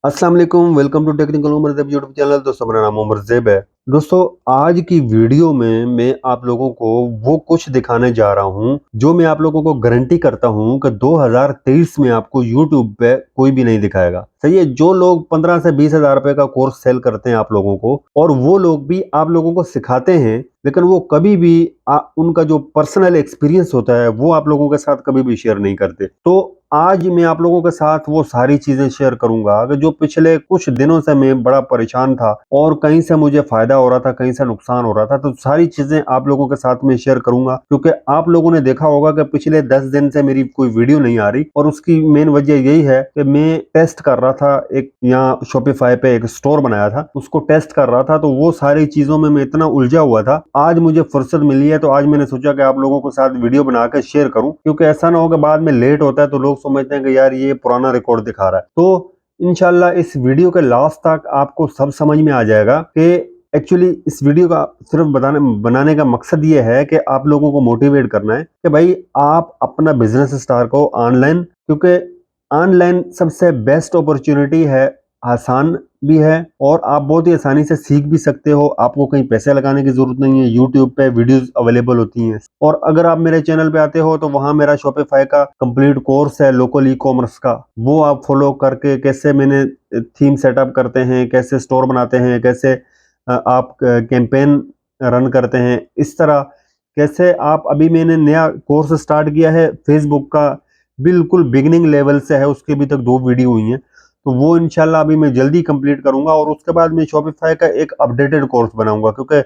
अस्सलाम वालेकुम, welcome to technical Umar Zeb YouTube channel. दोस्तों मेरा नाम उमर ज़ेब है। दोस्तों आज की वीडियो में मैं आप लोगों को वो कुछ दिखाने जा रहा हूँ जो मैं आप लोगों को गारंटी करता हूँ कि 2023 में आपको यूट्यूब पे कोई भी नहीं दिखाएगा। सही है। जो लोग 15 से 20 हज़ार रुपए का कोर्स सेल करते हैं आप लोगों को, और वो लोग भी आप लोगों को सिखाते हैं, लेकिन वो कभी भी उनका जो पर्सनल एक्सपीरियंस होता है वो आप लोगों के साथ कभी भी शेयर नहीं करते। तो आज मैं आप लोगों के साथ वो सारी चीजें शेयर करूंगा कि जो पिछले कुछ दिनों से मैं बड़ा परेशान था और कहीं से मुझे फायदा हो रहा था, कहीं से नुकसान हो रहा था। तो सारी चीजें आप लोगों के साथ में शेयर करूंगा, क्योंकि आप लोगों ने देखा होगा कि पिछले 10 दिन से मेरी कोई वीडियो नहीं आ रही, और उसकी मेन वजह यही है कि मैं टेस्ट कर रहा था। एक यहाँ शॉपिफाई पे एक स्टोर बनाया था, उसको टेस्ट कर रहा था, तो वो सारी चीजों में मैं इतना उलझा हुआ था। आज मुझे फुर्सत मिली है तो आज मैंने सोचा कि आप लोगों के साथ वीडियो बनाकर शेयर करूं, क्योंकि ऐसा ना हो कि बाद में लेट होता है तो लोग समझते हैं कि यार ये पुराना रिकॉर्ड दिखा रहा है। तो इंशाल्लाह इस वीडियो के लास्ट तक आपको सब समझ में आ जाएगा कि एक्चुअली इस वीडियो का सिर्फ बनाने का मकसद ये है कि आप लोगों को मोटिवेट करना है कि भाई आप अपना बिजनेस स्टार्ट करो ऑनलाइन, क्योंकि ऑनलाइन सबसे बेस्ट अपॉर्चुनिटी है, आसान भी है और आप बहुत ही आसानी से सीख भी सकते हो। आपको कहीं पैसे लगाने की जरूरत नहीं है, यूट्यूब पे वीडियोस अवेलेबल होती हैं। और अगर आप मेरे चैनल पे आते हो तो वहां मेरा शॉपिफाई का कंप्लीट कोर्स है लोकल ई कॉमर्स का, वो आप फॉलो करके कैसे मैंने थीम सेटअप करते हैं, कैसे स्टोर बनाते हैं, कैसे आप कैंपेन रन करते हैं, इस तरह कैसे आप, अभी मैंने नया कोर्स स्टार्ट किया है फेसबुक का, बिल्कुल बिगिनिंग लेवल से है, उसके अभी तक 2 वीडियो हुई हैं। तो वो इंशाल्लाह अभी मैं जल्दी कंप्लीट करूंगा और उसके बाद मैं शॉपिफाई का एक अपडेटेड कोर्स बनाऊंगा, क्योंकि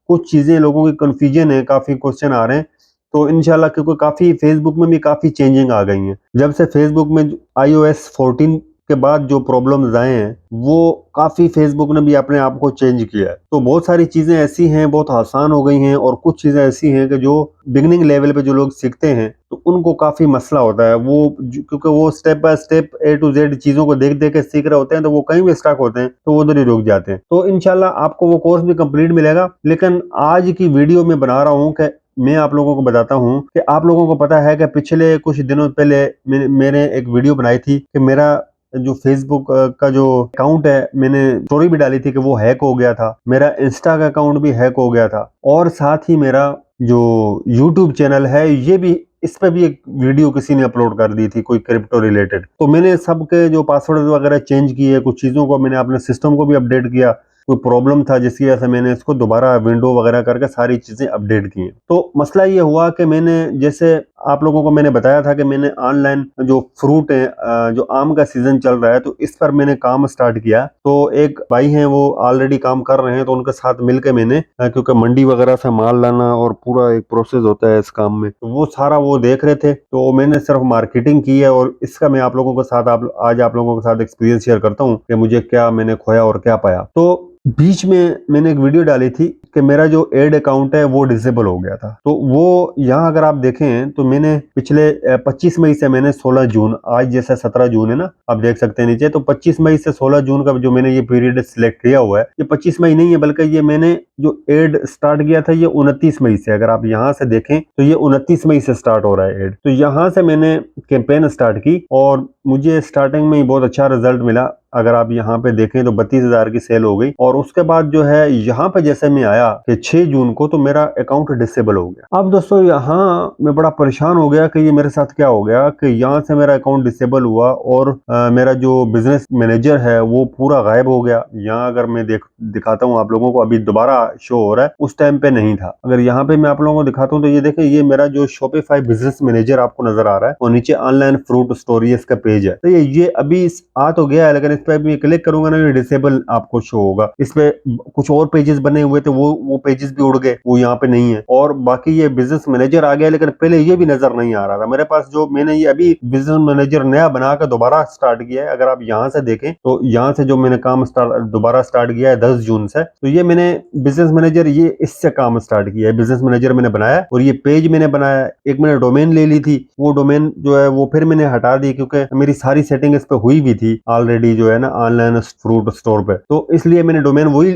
कुछ चीज़ें लोगों की कन्फ्यूजन है, काफ़ी क्वेश्चन आ रहे हैं। तो इंशाल्लाह, क्योंकि काफ़ी फेसबुक में भी काफ़ी चेंजिंग आ गई हैं जब से फेसबुक में iOS 14 के बाद जो प्रॉब्लम्स आए हैं, वो काफ़ी फेसबुक ने भी अपने आप को चेंज किया है। तो बहुत सारी चीज़ें ऐसी हैं, बहुत आसान हो गई हैं, और कुछ चीज़ें ऐसी हैं कि जो बिगिनिंग लेवल पे जो लोग सीखते हैं तो उनको काफ़ी मसला होता है। वो क्योंकि वो step by step A to Z चीज़ों को देख देख के सीख रहे होते हैं, तो वो कहीं भी स्टक होते हैं, तो वो उधर ही रुक जाते हैं। तो इंशाल्लाह आपको वो कोर्स भी कंप्लीट मिलेगा। लेकिन आज की वीडियो में बना रहा हूँ कि मैं आप लोगों को बताता हूँ कि आप लोगों को पता है कि पिछले कुछ दिनों पहले मैंने एक वीडियो बनाई थी कि मेरा जो फेसबुक का जो अकाउंट है, मैंने स्टोरी भी डाली थी कि वो हैक हो गया था, मेरा इंस्टा का अकाउंट भी हैक हो गया था, और साथ ही मेरा जो यूट्यूब चैनल है ये भी, इस पे भी एक वीडियो किसी ने अपलोड कर दी थी कोई क्रिप्टो रिलेटेड। तो मैंने सबके जो पासवर्ड वगैरह चेंज किए, कुछ चीज़ों को मैंने अपने सिस्टम को भी अपडेट किया। कोई प्रॉब्लम था जिसकी वजह से मैंने इसको दोबारा विंडो वगैरह करके सारी चीज़ें अपडेट की। तो मसला ये हुआ कि मैंने, जैसे आप लोगों को मैंने बताया था कि मैंने ऑनलाइन जो फ्रूट है, जो आम का सीजन चल रहा है, तो इस पर मैंने काम स्टार्ट किया। तो एक भाई हैं वो ऑलरेडी काम कर रहे हैं, तो उनके साथ मिलकर मैंने, क्योंकि मंडी वगैरह से माल लाना और पूरा एक प्रोसेस होता है इस काम में, तो वो सारा वो देख रहे थे। तो मैंने सिर्फ मार्केटिंग की है, और इसका मैं आप लोगों के साथ आज आप लोगों के साथ एक्सपीरियंस शेयर करता हूँ कि मुझे क्या मैंने खोया और क्या पाया। तो बीच में मैंने एक वीडियो डाली थी कि मेरा जो एड अकाउंट है वो डिसेबल हो गया था। तो वो यहाँ अगर आप देखें तो मैंने पिछले 25 मई से मैंने 16 जून, आज जैसे 17 जून है ना, आप देख सकते हैं नीचे, तो 25 मई से 16 जून का जो मैंने ये पीरियड सिलेक्ट किया हुआ है, ये 25 मई नहीं है, बल्कि ये मैंने जो एड स्टार्ट किया था ये 29 मई से। अगर आप यहाँ से देखें तो ये 29 मई से स्टार्ट हो रहा है एड। तो यहाँ से मैंने कैंपेन स्टार्ट की और मुझे स्टार्टिंग में ही बहुत अच्छा रिजल्ट मिला। अगर आप यहाँ पे देखें तो 32,000 की सेल हो गई, और उसके बाद जो है यहाँ पे जैसे मैं आया कि 6 जून को, तो मेरा अकाउंट डिसेबल हो गया। अब दोस्तों यहाँ मैं बड़ा परेशान हो गया कि ये मेरे साथ क्या हो गया, कि यहाँ से मेरा अकाउंट डिसेबल हुआ और मेरा जो बिजनेस मैनेजर है वो पूरा गायब हो गया। यहाँ अगर मैं दिखाता हूँ आप लोगों को, अभी दोबारा शो हो रहा है, उस टाइम पे नहीं था। अगर यहाँ पे मैं आप लोगों को दिखाता हूँ तो ये देखें, ये मेरा जो शॉपिफाई बिजनेस मैनेजर आपको नजर आ रहा है, और नीचे ऑनलाइन फ्रूट स्टोर इसका पेज है। तो ये अभी आ तो गया है, लेकिन इस पे मैं क्लिक करूंगा ना, ये डिसेबल आपको शो होगा। इस पे कुछ और पेजेस बने हुए थे, वो पेजेस भी उड़ गए, वो यहाँ पे नहीं है। और बाकी ये बिजनेस मैनेजर आ गया, लेकिन पहले ये भी नजर नहीं आ रहा था मेरे पास। जो मैंने ये अभी बिजनेस मैनेजर नया बनाकर दोबारा स्टार्ट किया है, अगर आप यहाँ से देखें तो यहाँ से जो मैंने काम दोबारा स्टार्ट किया है 10 जून से, तो ये मैंने बिजनेस मैनेजर, ये इससे काम स्टार्ट किया है। बिजनेस मैनेजर मैंने बनाया और ये पेज मैंने बनाया। एक मैंने डोमेन ले ली थी, वो डोमेन जो है वो फिर मैंने हटा दी, क्योंकि मेरी सारी सेटिंग इस पे हुई भी थी ऑलरेडी, जो है ना, ऑनलाइन फ्रूट स्टोर पे। तो इसलिए मैंने डोमेन वही,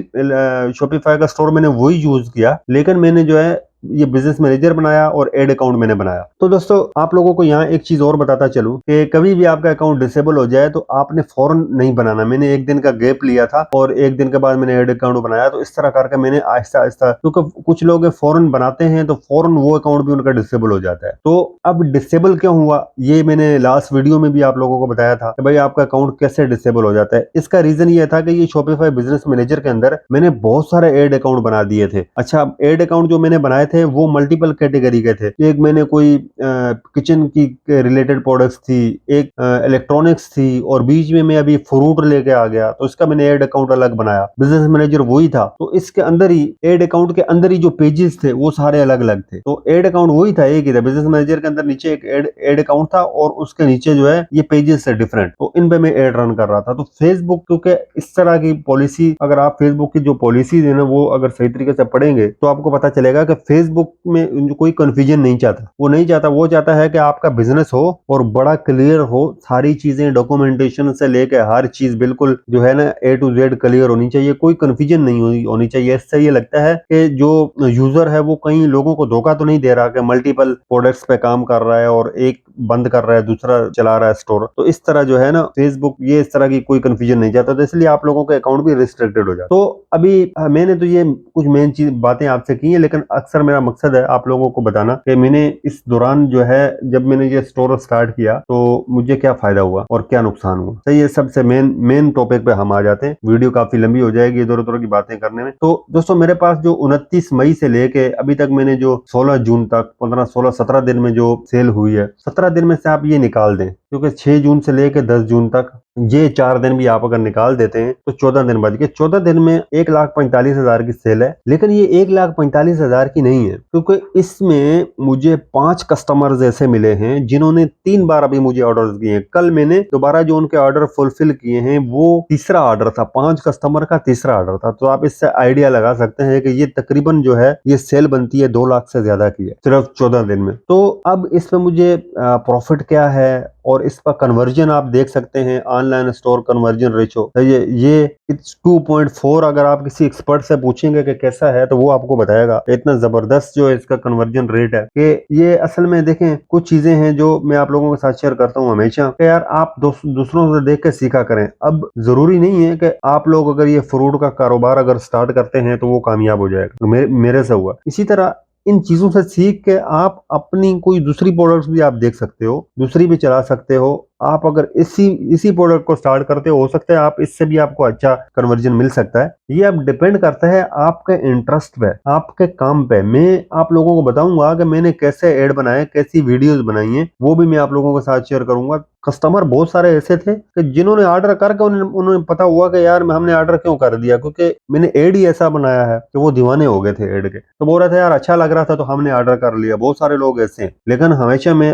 शॉपिफाई का स्टोर मैंने वही यूज किया। लेकिन मैंने जो है ये बिजनेस मैनेजर बनाया और एड अकाउंट मैंने बनाया। तो दोस्तों आप लोगों को यहाँ एक चीज और बताता चलूं कि कभी भी आपका अकाउंट डिसेबल हो जाए तो आपने फौरन नहीं बनाना। मैंने एक दिन का गैप लिया था और एक दिन के बाद मैंने एड अकाउंट बनाया। तो इस तरह करके मैंने आहिस्ता आहिस्ता, क्योंकि कुछ लोग फौरन बनाते हैं तो फौरन वो अकाउंट भी उनका डिसेबल हो जाता है। तो अब डिसेबल क्यों हुआ ये मैंने लास्ट वीडियो में भी आप लोगों को बताया था कि भाई आपका अकाउंट कैसे डिसेबल हो जाता है। इसका रीजन ये था कि ये शॉपिफाई बिजनेस मैनेजर के अंदर मैंने बहुत सारे एड अकाउंट बना दिए थे। अच्छा, एड अकाउंट जो मैंने बनाए थे वो मल्टीपल कैटेगरी के थे। एक मैंने कोई किचन की रिलेटेड प्रोडक्ट्स थी, एक इलेक्ट्रॉनिक्स थी, और बीच में मैं अभी फ्रूट लेके आ गया तो इसका मैंने एड अकाउंट अलग बनाया। बिजनेस मैनेजर वही था तो इसके अंदर ही एड अकाउंट के अंदर ही जो पेजेस थे वो सारे अलग अलग थे। तो एड अकाउंट वही था, एक ही था। बिजनेस मैनेजर के अंदर नीचे एक एड अकाउंट था और उसके नीचे जो है ये पेजेस है डिफरेंट। तो इन पे मैं एड रन कर रहा था। तो फेसबुक, क्योंकि इस तरह की पॉलिसी, अगर आप फेसबुक की जो पॉलिसीज है ना वो अगर सही तरीके से पढ़ेंगे तो आपको पता चलेगा कि फेसबुक में कोई कंफ्यूजन नहीं चाहता। वो चाहता है कि आपका बिजनेस हो और बड़ा क्लियर हो, सारी चीजें डॉक्यूमेंटेशन से लेके हर चीज बिल्कुल जो है ना A to Z क्लियर होनी चाहिए, कोई कंफ्यूजन नहीं होनी चाहिए। इससे ये लगता है कि जो यूजर है वो कई लोगों को धोखा तो नहीं दे रहा कि मल्टीपल प्रोडक्ट्स पे काम कर रहा है और एक बंद कर रहा है दूसरा चला रहा है स्टोर। तो इस तरह जो है ना फेसबुक ये इस तरह की कोई कंफ्यूजन नहीं चाहता, तो इसलिए आप लोगों के अकाउंट भी रिस्ट्रिक्टेड हो जाता। तो अभी मैंने तो ये कुछ मेन चीज बातें आपसे की है, लेकिन अक्सर मेरा मकसद है आप लोगों को बताना कि मैंने इस दौरान जो है, जब मैंने ये स्टोर स्टार्ट किया तो मुझे क्या फायदा हुआ और क्या नुकसान हुआ। तो ये सबसे मेन टॉपिक पे हम आ जाते हैं। वीडियो काफी लंबी हो जाएगी इधर उधर की बातें करने में। तो दोस्तों मेरे पास जो 29 मई से लेके अभी तक मैंने जो 16 जून तक 15 16 17 दिन में जो सेल हुई है, 17 दिन में से आप ये निकाल दें, क्योंकि 6 जून से लेके 10 जून तक ये 4 दिन भी आप अगर निकाल देते हैं तो 14 दिन बच गए। 14 दिन में 1,45,000 की सेल है। लेकिन ये 1,45,000 की नहीं है, क्योंकि इसमें मुझे 5 कस्टमर्स ऐसे मिले हैं जिन्होंने 3 बार अभी मुझे ऑर्डर किए हैं। कल मैंने दोबारा जो उनके ऑर्डर फुलफिल किए हैं वो तीसरा ऑर्डर था, 5 कस्टमर का तीसरा ऑर्डर था। तो आप इससे आइडिया लगा सकते हैं कि ये तकरीबन जो है ये सेल बनती है 2 लाख से ज्यादा की है सिर्फ 14 दिन में। तो अब इसमें मुझे प्रॉफिट क्या है और इसका कन्वर्जन आप देख सकते हैं, ऑनलाइन स्टोर कन्वर्जन रेशो ये 2.4। अगर आप किसी एक्सपर्ट से पूछेंगे कि कैसा है तो वो आपको बताएगा। इतना जबरदस्त जो है इसका कन्वर्जन रेट है कि ये असल में देखें, कुछ चीजें हैं जो मैं आप लोगों के साथ शेयर करता हूँ हमेशा कि यार आप दूसरों से देख के सीखा करें। अब जरूरी नहीं है कि आप लोग अगर ये फ्रूट का कारोबार अगर स्टार्ट करते हैं तो वो कामयाब हो जाएगा। मेरे से हुआ। इसी तरह इन चीजों से सीख के आप अपनी कोई दूसरी प्रोडक्ट्स भी आप देख सकते हो, दूसरी भी चला सकते हो। आप अगर इसी प्रोडक्ट को स्टार्ट करते हो सकता है आप इससे भी आपको अच्छा कन्वर्जन मिल सकता है। ये अब डिपेंड करता है आपके इंटरेस्ट पे, आपके काम पे। मैं आप लोगों को बताऊंगा कि मैंने कैसे ऐड बनाए, कैसी वीडियोस बनाई हैं, वो भी मैं आप लोगों के साथ शेयर करूंगा। कस्टमर बहुत सारे ऐसे थे कि जिन्होंने ऑर्डर करके उन्होंने पता हुआ कि यार हमने ऑर्डर क्यों कर दिया, क्योंकि मैंने एड ही ऐसा बनाया है कि वो दीवाने हो गए थे एड के। तो बोल रहा था यार अच्छा लग रहा था तो हमने ऑर्डर कर लिया। बहुत सारे लोग ऐसे हैं। लेकिन हमेशा मैं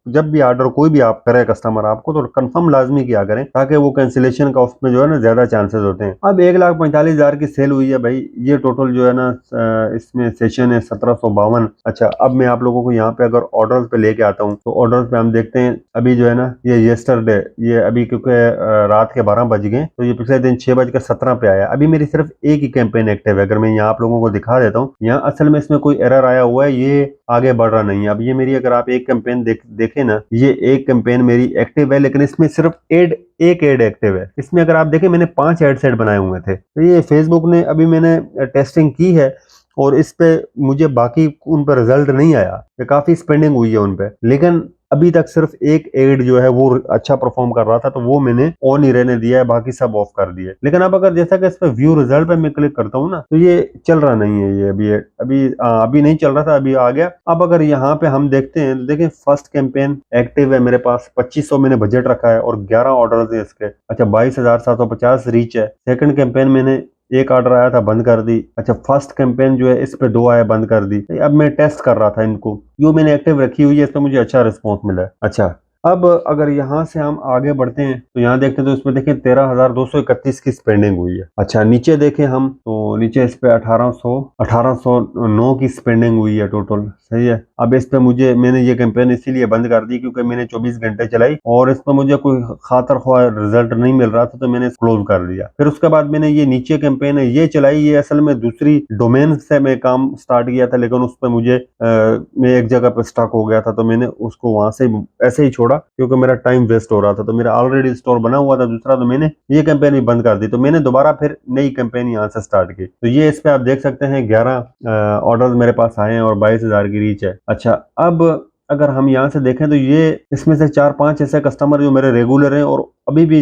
जब भी ऑर्डर कोई भी आप करे कस्टमर आपको, तो कंफर्म लाजमी किया करें, ताकि वो कैंसिलेशन का उसमें जो है ना ज्यादा चांसेस होते हैं। अब 1,45,000 की सेल हुई है भाई। ये टोटल जो है ना इसमें सेशन है 1752। अच्छा, अब मैं आप लोगों को यहाँ पे अगर ऑर्डर पे लेके आता हूँ तो ऑर्डर पे हम देखते हैं अभी जो है ना ये येस्टरडे, ये अभी क्योंकि रात के 12 बज गए तो ये पिछले दिन 6:17 पे आया। अभी मेरी सिर्फ एक ही कैंपेन एक्टिव है। अगर मैं यहाँ आप लोगों को दिखा देता हूँ, यहाँ असल में इसमें कोई एरर आया हुआ है, ये आगे बढ़ रहा नहीं है। अब ये मेरी, अगर आप एक कैंपेन देखें ना, ये एक कैंपेन मेरी एक्टिव है, लेकिन इसमें सिर्फ एक एड एक्टिव है। इसमें अगर आप देखें मैंने 5 एड सेट बनाए हुए थे। तो ये फेसबुक ने अभी मैंने टेस्टिंग की है और इस पे मुझे बाकी उन पर रिजल्ट नहीं आया। काफी स्पेंडिंग हुई है उन पे, लेकिन अभी तक सिर्फ एक एड जो है वो अच्छा परफॉर्म कर रहा था तो वो मैंने ऑन ही रहने दिया है, बाकी सब ऑफ कर दिए। लेकिन अब अगर जैसा कि इस पे व्यू रिजल्ट पे मैं क्लिक करता हूँ ना तो ये चल रहा नहीं है। ये अभी नहीं चल रहा था, अभी आ गया। अब अगर यहाँ पे हम देखते हैं तो देखें फर्स्ट कैंपेन एक्टिव है मेरे पास, 2500 मैंने बजट रखा है और 11 ऑर्डर है इसके। अच्छा, 22,750 रीच है। सेकंड कैंपेन मैंने एक ऑर्डर आया था, बंद कर दी। अच्छा, फर्स्ट कैंपेन जो है इस पे 2 आए, बंद कर दी। अब मैं टेस्ट कर रहा था इनको, यो मैंने एक्टिव रखी हुई है, इस पे मुझे अच्छा रिस्पॉन्स मिला है। अच्छा, अब अगर यहाँ से हम आगे बढ़ते हैं तो यहाँ देखते हैं तो इसमें देखें 13,231 की स्पेंडिंग हुई है। अच्छा नीचे देखें हम तो नीचे इस पे 1809 की स्पेंडिंग हुई है टोटल। सही है। अब इस पे मैंने ये कैंपेन इसीलिए बंद कर दी क्योंकि मैंने 24 घंटे चलाई और इस पर मुझे कोई खातर ख्वाह रिजल्ट नहीं मिल रहा था, तो मैंने क्लोज कर दिया। फिर उसके बाद मैंने ये नीचे कैंपेन है ये चलाई। ये असल में दूसरी डोमेन से मैं काम स्टार्ट किया था, लेकिन उस पर मुझे मैं एक जगह पर स्टक हो गया था, तो मैंने उसको वहां से ऐसे ही छोड़ा क्योंकि मेरा टाइम वेस्ट हो रहा था। तो मेरा ऑलरेडी स्टोर बना हुआ था दूसरा, तो मैंने ये कैंपेन भी बंद कर दी। तो मैंने दोबारा फिर नई कैंपेन यहाँ से स्टार्ट की। तो ये इस पे आप देख सकते हैं 11 ऑर्डर मेरे पास आए हैं और 22,000 की रीच है। अच्छा अब अगर हम यहाँ से देखें तो ये इसमें से 4-5 ऐसे कस्टमर जो मेरे रेगुलर हैं और अभी भी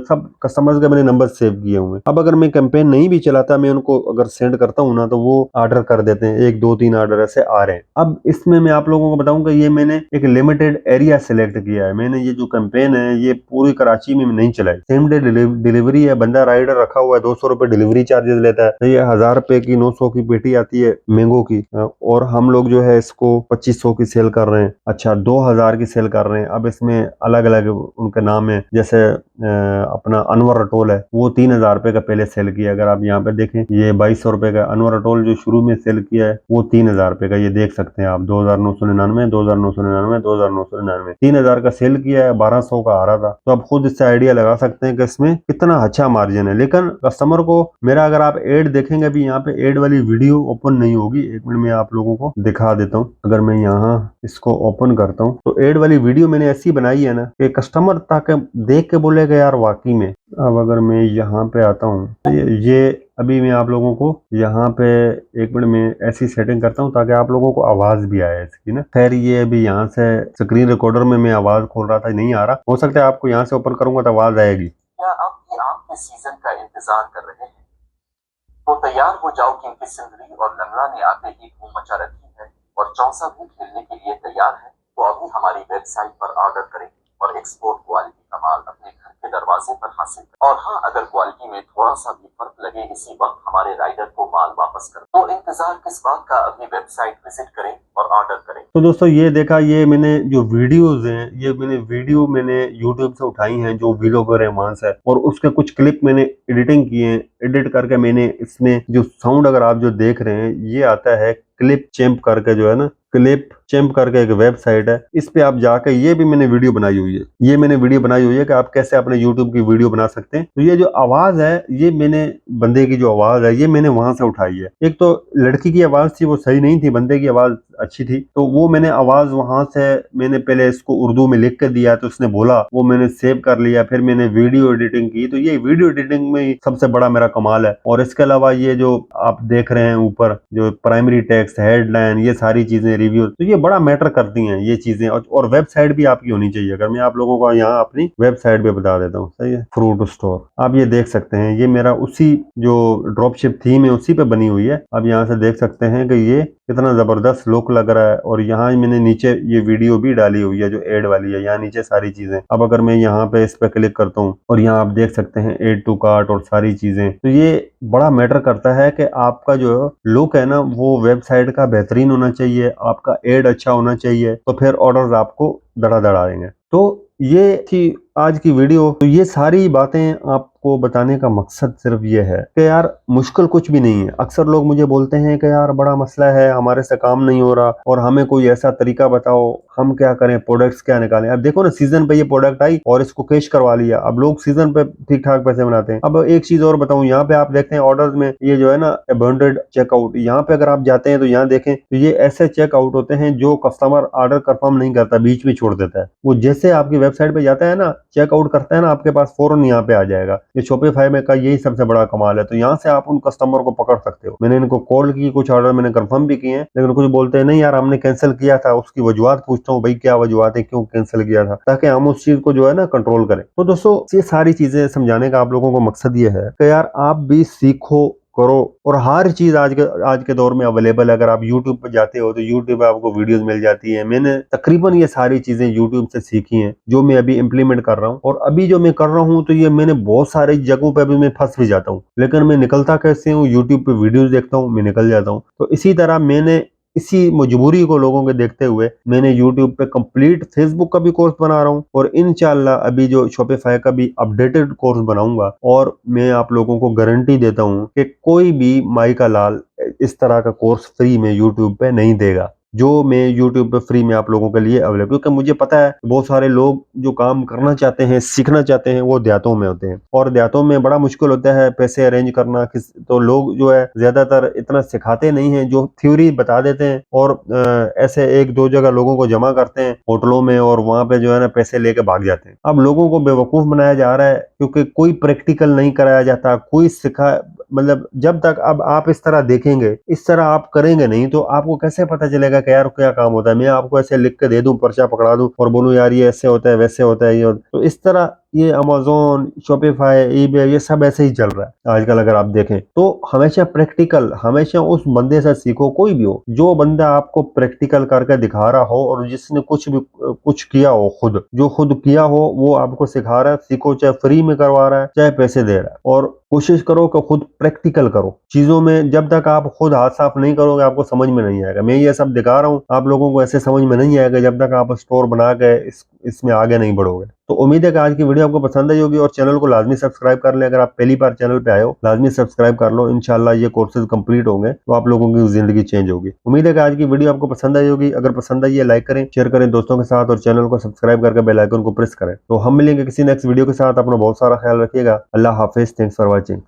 सब कस्टमर्स के मैंने नंबर सेव किए हुए हैं। अब अगर मैं कैंपेन नहीं भी चलाता, मैं उनको अगर सेंड करता हूँ ना तो वो ऑर्डर कर देते हैं। 1-2-3 ऑर्डर ऐसे आ रहे हैं। अब इसमें मैं आप लोगों को बताऊंगा, ये मैंने एक लिमिटेड एरिया सिलेक्ट किया है। मैंने ये जो कैंपेन है ये पूरी कराची में नहीं चलाई। सेम डे डिलीवरी है। बंदा राइडर रखा हुआ है, 200 रुपए डिलीवरी चार्जेस लेता है। तो ये 1000 रुपए की 900 की पेटी आती है मैंगो की, और हम लोग जो है इसको 2500 की सेल कर रहे हैं। अच्छा 2000 की सेल कर रहे हैं। अब इसमें अलग अलग उनके नाम है, जैसे अपना अनवर अटोल है वो 3000 रुपए का पहले सेल किया। अगर आप यहाँ पे देखें ये 2200 रुपए का अनवर अटोल जो शुरू में सेल किया है वो 3000 रुपए का, ये देख सकते हैं आप। 2999, 2999, 2999, 3000 का सेल किया है, 1200 का आ रहा था। तो आप खुद इससे आइडिया लगा सकते हैं कि इसमें कितना अच्छा मार्जिन है। लेकिन कस्टमर को मेरा, अगर आप एड देखेंगे, अभी यहाँ पे एड वाली वीडियो ओपन नहीं होगी। एक मिनट में आप लोगों को दिखा देता हूँ। अगर मैं यहाँ इसको ओपन करता हूँ तो एड वाली वीडियो मैंने ऐसी बनाई है ना कि कस्टमर ताकि देख के बोलेगा यार वाकई में। अब अगर मैं यहाँ पे आता हूँ तो ये अभी मैं आप लोगों को यहाँ पे एक मिनट में ऐसी सेटिंग करता हूँ ताकि आप लोगों को आवाज भी आए इसकी ना। खैर ये अभी यहाँ से स्क्रीन रिकॉर्डर में मैं आवाज खोल रहा था, नहीं आ रहा। हो सकता है आपको यहाँ से ओपन करूंगा तो आवाज आएगी। क्या आप ये आम के सीजन का इंतजार कर रहे हैं? तो तैयार हो जाओ क्योंकि सिंदरी और लंगड़ा ने आते ही धूम मचा रखी है और चौसा भी खेलने के लिए तैयार है। तो अभी हमारी वेबसाइट पर ऑर्डर करें और एक्सपोर्ट क्वालिटी का माल अपने घर के दरवाजे पर हासिल करें। और हाँ, अगर क्वालिटी में थोड़ा सा भी फर्क लगे इसी वक्त हमारे राइडर को माल वापस कर। तो इंतजार किस बात का, अपनी वेबसाइट विजिट करें और ऑर्डर करें। तो दोस्तों ये देखा, ये मैंने जो वीडियोस हैं ये मैंने यूट्यूब से उठाई हैं, जो व्लॉगर है वहां से, और उसके कुछ क्लिप मैंने एडिटिंग किए हैं। एडिट करके मैंने इसमें जो साउंड अगर आप जो देख रहे हैं ये आता है क्लिप चैम्प करके, जो है ना क्लिप चैम्प करके एक वेबसाइट है। इस पे आप जाके ये भी मैंने वीडियो बनाई हुई है। ये मैंने वीडियो बनाई हुई है कि आप कैसे अपने यूट्यूब की वीडियो बना सकते हैं। तो ये जो आवाज है, ये मैंने बंदे की जो आवाज है ये मैंने वहां से उठाई है। एक तो लड़की की आवाज थी वो सही नहीं थी, बंदे की आवाज अच्छी थी, तो वो मैंने आवाज वहां से मैंने पहले इसको उर्दू में लिख के दिया, तो उसने बोला, वो मैंने सेव कर लिया। फिर मैंने वीडियो एडिटिंग की। तो ये वीडियो एडिटिंग में ही सबसे बड़ा मेरा कमाल है। और इसके अलावा ये जो आप देख रहे हैं ऊपर जो प्राइमरी टेक्स्ट, हेडलाइन, ये सारी चीजें, रिव्यू, तो ये बड़ा मैटर करती हैं ये चीजें। और वेबसाइट भी आपकी होनी चाहिए। अगर मैं आप लोगों को यहाँ अपनी वेबसाइट भी बता देता हूँ। सही है। फ्रूट स्टोर आप ये देख सकते हैं, ये मेरा उसी जो ड्रॉपशिप थीम है उसी पे बनी हुई है। आप यहाँ से देख सकते हैं कि ये कितना जबरदस्त लुक लग रहा है। और यहाँ मैंने नीचे ये वीडियो भी डाली हुई है जो एड वाली है, यहाँ नीचे सारी चीजें। अब अगर मैं यहाँ पे इस पे क्लिक करता हूँ और यहाँ आप देख सकते हैं एड टू कार्ट और सारी चीजें, तो ये बड़ा मैटर करता है कि आपका जो लुक है ना वो वेबसाइट का बेहतरीन होना चाहिए, आपका एड अच्छा होना चाहिए, तो फिर ऑर्डर्स आपको धड़ाधड़ आएंगे। तो ये थी आज की वीडियो। तो ये सारी बातें आपको बताने का मकसद सिर्फ ये है कि यार मुश्किल कुछ भी नहीं है। अक्सर लोग मुझे बोलते हैं कि यार बड़ा मसला है, हमारे से काम नहीं हो रहा और हमें कोई ऐसा तरीका बताओ, हम क्या करें, प्रोडक्ट्स क्या निकालें। अब देखो ना, सीजन पे ये प्रोडक्ट आई और इसको कैश करवा लिया। अब लोग सीजन पे ठीक ठाक पैसे बनाते हैं। अब एक चीज और बताऊं, यहाँ पे आप देखते हैं ऑर्डर्स में ये जो है ना अबंडेड चेकआउट, यहाँ पे अगर आप जाते हैं तो यहाँ देखें तो ये ऐसे चेकआउट होते हैं जो कस्टमर ऑर्डर कंफर्म नहीं करता, बीच में छोड़ देता है। वो जैसे आपकी वेबसाइट पे जाता है ना, चेकआउट करता है ना, आपके पास फौरन यहाँ पे आ जाएगा। ये शॉपिफाई में का यही सबसे बड़ा कमाल है। तो यहाँ से आप उन कस्टमर को पकड़ सकते हो। मैंने इनको कॉल की, कुछ ऑर्डर मैंने कंफर्म भी किए हैं, लेकिन कुछ बोलते हैं नहीं यार हमने कैंसिल किया था। उसकी वजूहत पूछता हूँ, भाई क्या वजूहत है, क्यों कैंसिल किया था, ताकि हम उस चीज को जो है ना कंट्रोल करें। तो दोस्तों ये सारी चीजें समझाने का आप लोगों को मकसद ये है कि यार आप भी सीखो करो। और हर चीज आज के दौर में अवेलेबल है। अगर आप YouTube पे जाते हो तो YouTube पे आपको वीडियोस मिल जाती है। मैंने तकरीबन ये सारी चीजें YouTube से सीखी हैं जो मैं अभी इम्प्लीमेंट कर रहा हूँ। और अभी जो मैं कर रहा हूँ तो ये मैंने बहुत सारी जगहों पे अभी मैं फंस भी जाता हूँ, लेकिन मैं निकलता कैसे हूँ, YouTube पे वीडियोस देखता हूँ, मैं निकल जाता हूँ। तो इसी तरह मैंने इसी मजबूरी को लोगों के देखते हुए मैंने YouTube पे कंप्लीट फेसबुक का भी कोर्स बना रहा हूँ और इंशाल्लाह अभी जो शॉपिफाई का भी अपडेटेड कोर्स बनाऊंगा। और मैं आप लोगों को गारंटी देता हूँ कि कोई भी माई का लाल इस तरह का कोर्स फ्री में YouTube पे नहीं देगा जो मैं YouTube पे फ्री में आप लोगों के लिए अवेलेबल, क्योंकि मुझे पता है बहुत सारे लोग जो काम करना चाहते हैं, सीखना चाहते हैं, वो देहातों में होते हैं और देहातों में बड़ा मुश्किल होता है पैसे अरेंज करना। तो लोग जो है ज्यादातर इतना सिखाते नहीं हैं, जो थ्योरी बता देते हैं और ऐसे एक दो जगह लोगों को जमा करते हैं होटलों में और वहां पे जो है ना पैसे लेके भाग जाते हैं। अब लोगों को बेवकूफ बनाया जा रहा है क्योंकि कोई प्रैक्टिकल नहीं कराया जाता, कोई सिखा मतलब जब तक अब आप इस तरह देखेंगे, इस तरह आप करेंगे नहीं तो आपको कैसे पता चलेगा कि यार क्या काम होता है। मैं आपको ऐसे लिख के दे दूं, पर्चा पकड़ा दूं और बोलूं यार ये ऐसे होता है वैसे होता है, ये तो इस तरह ये अमेज़न, शॉपिफाई, ईबे ये सब ऐसे ही चल रहा है आजकल। अगर आप देखें तो हमेशा प्रैक्टिकल, हमेशा उस बंदे से सीखो, कोई भी हो, जो बंदा आपको प्रैक्टिकल करके दिखा रहा हो और जिसने कुछ किया हो, खुद जो खुद किया हो वो आपको सिखा रहा है। सीखो, चाहे फ्री में करवा रहा है चाहे पैसे दे रहा है, और कोशिश करो कि खुद प्रैक्टिकल करो चीजों में। जब तक आप खुद हाथ साफ नहीं करोगे आपको समझ में नहीं आएगा। मैं ये सब दिखा रहा हूँ आप लोगों को, ऐसे समझ में नहीं आएगा जब तक आप स्टोर बना के इसमें आगे नहीं बढ़ोगे। तो उम्मीद है कि आज की वीडियो आपको पसंद आई होगी और चैनल को लाजमी सब्सक्राइब कर लें। अगर आप पहली बार चैनल पे आए हो लाजमी सब्सक्राइब कर लो। इंशाल्लाह ये कोर्सेज कंप्लीट होंगे तो आप लोगों की जिंदगी चेंज होगी। उम्मीद है कि आज की वीडियो आपको पसंद आई होगी। अगर पसंद आई है लाइक करें, शेयर करें दोस्तों के साथ और चैनल को सब्सक्राइब करके बेल आइकन को प्रेस करें। तो हम मिलेंगे किसी नेक्स्ट वीडियो के साथ। अपना बहुत सारा ख्याल रखिएगा। अल्लाह हाफिज। Thanks for watching.